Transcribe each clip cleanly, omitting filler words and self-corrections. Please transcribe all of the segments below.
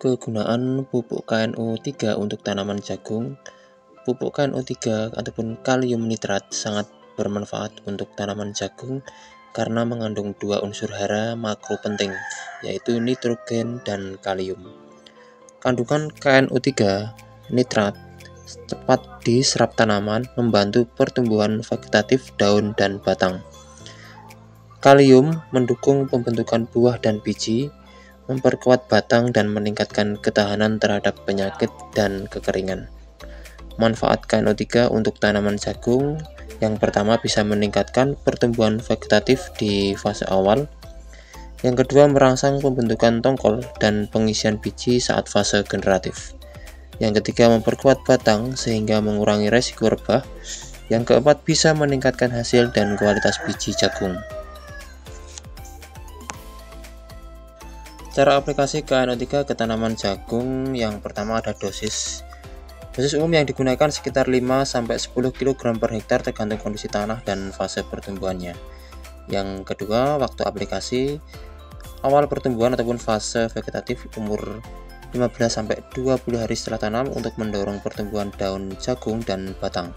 Kegunaan pupuk KNO3 untuk tanaman jagung. Pupuk KNO3 ataupun kalium nitrat sangat bermanfaat untuk tanaman jagung karena mengandung dua unsur hara makro penting, yaitu nitrogen dan kalium. Kandungan KNO3 nitrat cepat diserap tanaman, membantu pertumbuhan vegetatif daun dan batang. Kalium mendukung pembentukan buah dan biji, memperkuat batang dan meningkatkan ketahanan terhadap penyakit dan kekeringan. Manfaat KNO3 untuk tanaman jagung: yang pertama, bisa meningkatkan pertumbuhan vegetatif di fase awal. Yang kedua, merangsang pembentukan tongkol dan pengisian biji saat fase generatif. Yang ketiga, memperkuat batang sehingga mengurangi resiko rebah. Yang keempat, bisa meningkatkan hasil dan kualitas biji jagung. Cara aplikasi KNO3 ke tanaman jagung: yang pertama ada dosis. Dosis umum yang digunakan sekitar 5-10 kg per hektar tergantung kondisi tanah dan fase pertumbuhannya. Yang kedua, waktu aplikasi: awal pertumbuhan ataupun fase vegetatif umur 15-20 hari setelah tanam untuk mendorong pertumbuhan daun jagung dan batang.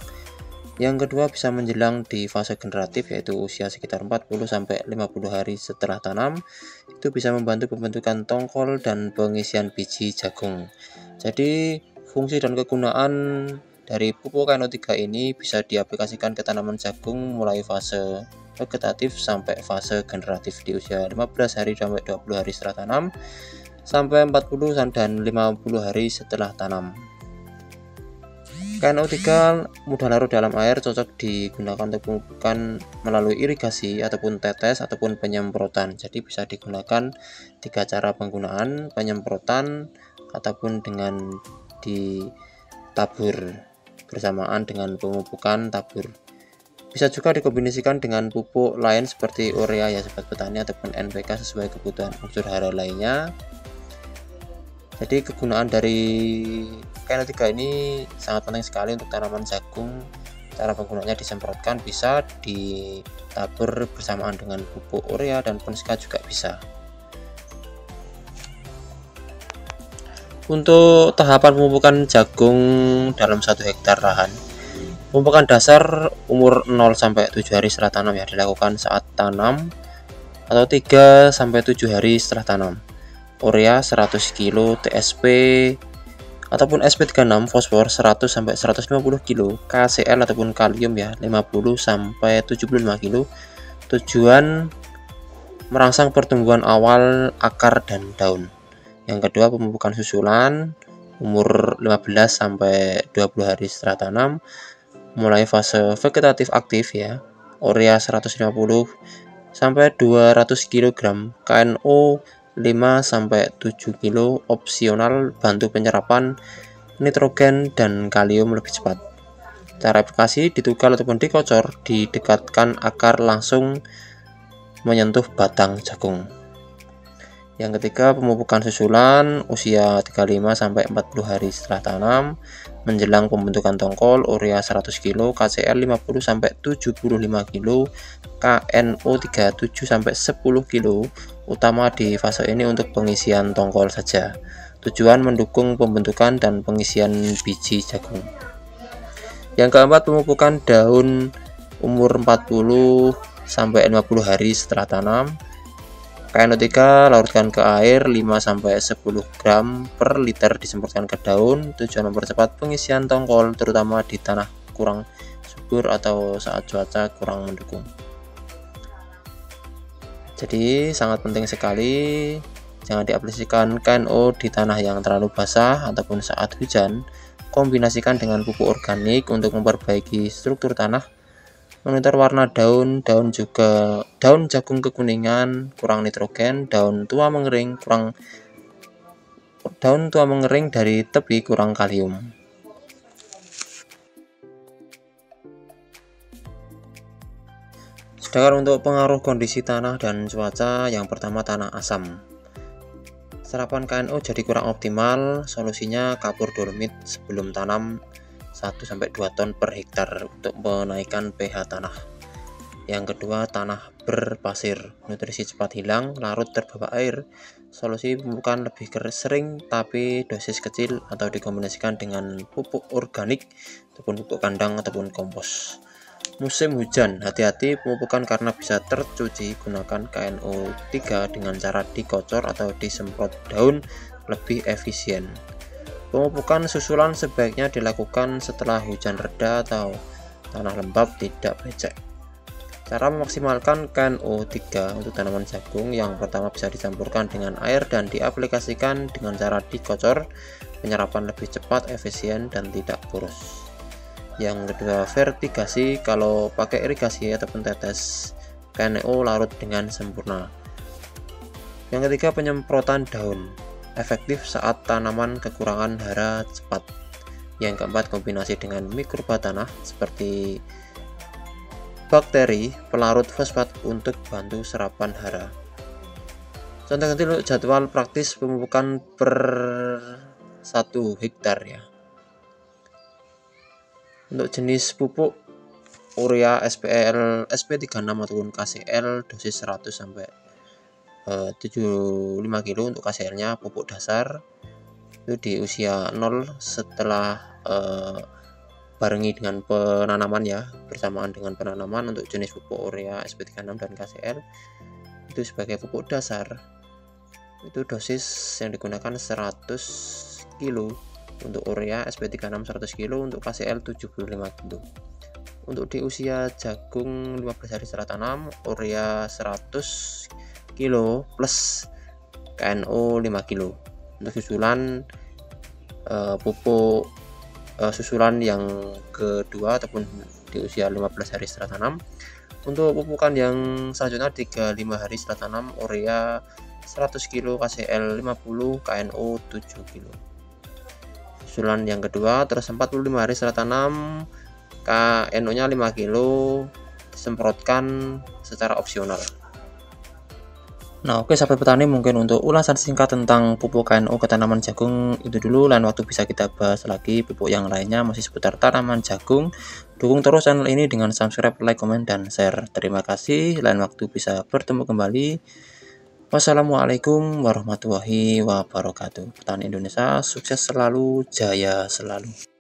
Yang kedua, bisa menjelang di fase generatif, yaitu usia sekitar 40-50 hari setelah tanam. Itu bisa membantu pembentukan tongkol dan pengisian biji jagung. Jadi fungsi dan kegunaan dari pupuk KNO3 ini bisa diaplikasikan ke tanaman jagung mulai fase vegetatif sampai fase generatif di usia 15 hari sampai 20 hari setelah tanam, sampai 40 dan 50 hari setelah tanam. KNO3 mudah larut dalam air, cocok digunakan untuk pemupukan melalui irigasi ataupun tetes ataupun penyemprotan. Jadi bisa digunakan 3 cara penggunaan: penyemprotan ataupun dengan ditabur bersamaan dengan pemupukan tabur. Bisa juga dikombinasikan dengan pupuk lain seperti urea ya sobat petani, ataupun NPK sesuai kebutuhan unsur hara lainnya. Jadi kegunaan dari KNO3 ini sangat penting sekali untuk tanaman jagung. Cara penggunaannya: disemprotkan bisa, ditabur bersamaan dengan pupuk urea dan penska juga bisa. Untuk tahapan pemupukan jagung dalam 1 hektar lahan: pemupukan dasar umur 0-7 hari setelah tanam ya, dilakukan saat tanam atau 3-7 hari setelah tanam. Urea 100 kg, TSP ataupun SP36, fosfor 100-150 kg, KCl ataupun kalium ya 50-75 kg. Tujuan: merangsang pertumbuhan awal akar dan daun. Yang kedua, pemupukan susulan umur 15-20 hari setelah tanam, mulai fase vegetatif aktif ya. Urea 150-200 kg, KNO 5-7 kg, opsional, bantu penyerapan nitrogen dan kalium lebih cepat. Cara aplikasi: ditugal ataupun dikocor, didekatkan akar langsung menyentuh batang jagung. Yang ketiga, pemupukan susulan usia 35-40 hari setelah tanam, menjelang pembentukan tongkol. Urea 100 kg, KCl 50-75 kg, KNO 37-10 kg. Utama di fase ini untuk pengisian tongkol saja. Tujuan: mendukung pembentukan dan pengisian biji jagung. Yang keempat, pemupukan daun umur 40-50 hari setelah tanam. KNO3 larutkan ke air 5-10 gram per liter, disemprotkan ke daun. Tujuan: mempercepat pengisian tongkol terutama di tanah kurang subur atau saat cuaca kurang mendukung. Jadi sangat penting sekali, jangan diaplikasikan KNO di tanah yang terlalu basah ataupun saat hujan. Kombinasikan dengan pupuk organik untuk memperbaiki struktur tanah, monitor warna daun jagung kekuningan, kurang nitrogen, daun tua mengering dari tepi, kurang kalium. Sedangkan untuk pengaruh kondisi tanah dan cuaca: yang pertama, tanah asam. Serapan KNO jadi kurang optimal. Solusinya kapur dolomit sebelum tanam 1-2 ton per hektar untuk menaikkan pH tanah. Yang kedua, tanah berpasir, nutrisi cepat hilang, larut terbawa air. Solusi pemupukan lebih sering tapi dosis kecil atau dikombinasikan dengan pupuk organik ataupun pupuk kandang ataupun kompos. Musim hujan, hati-hati pemupukan karena bisa tercuci. Gunakan KNO3 dengan cara dikocor atau disemprot daun lebih efisien. Pemupukan susulan sebaiknya dilakukan setelah hujan reda atau tanah lembab tidak becek. Cara memaksimalkan KNO3 untuk tanaman jagung: yang pertama bisa dicampurkan dengan air dan diaplikasikan dengan cara dikocor. Penyerapan lebih cepat, efisien, dan tidak boros. Yang kedua, vertigasi. Kalau pakai irigasi ataupun tetes, KNO larut dengan sempurna. Yang ketiga, penyemprotan daun, efektif saat tanaman kekurangan hara cepat. Yang keempat, kombinasi dengan mikroba tanah seperti bakteri pelarut fosfat untuk bantu serapan hara. Contoh kecil jadwal praktis pemupukan per 1 hektar ya. Untuk jenis pupuk urea SPL, SP36 ataupun KCL dosis 100 sampai 75 kg untuk KCL-nya pupuk dasar itu di usia 0 setelah barengi dengan penanaman ya, bersamaan dengan penanaman. Untuk jenis pupuk urea SP36 dan KCL itu sebagai pupuk dasar itu dosis yang digunakan 100 kg untuk urea SP36, 100 kg untuk KCL 75 kg. Untuk di usia jagung 15 hari setelah tanam, urea 100 kg plus KNO 5 kg. Untuk susulan pupuk susulan yang kedua ataupun di usia 15 hari setelah tanam. Untuk pupukan yang selanjutnya 35 hari setelah tanam, urea 100 kg, KCL 50, KNO 7 kg. Susulan yang kedua terus 45 hari setelah tanam, KNO nya 5 kg, disemprotkan secara opsional. Nah, oke sahabat petani, mungkin untuk ulasan singkat tentang pupuk KNO ke tanaman jagung itu dulu. Lain waktu bisa kita bahas lagi pupuk yang lainnya masih seputar tanaman jagung. Dukung terus channel ini dengan subscribe, like, komen, dan share. Terima kasih. Lain waktu bisa bertemu kembali. Wassalamualaikum warahmatullahi wabarakatuh. Petani Indonesia sukses selalu, jaya selalu.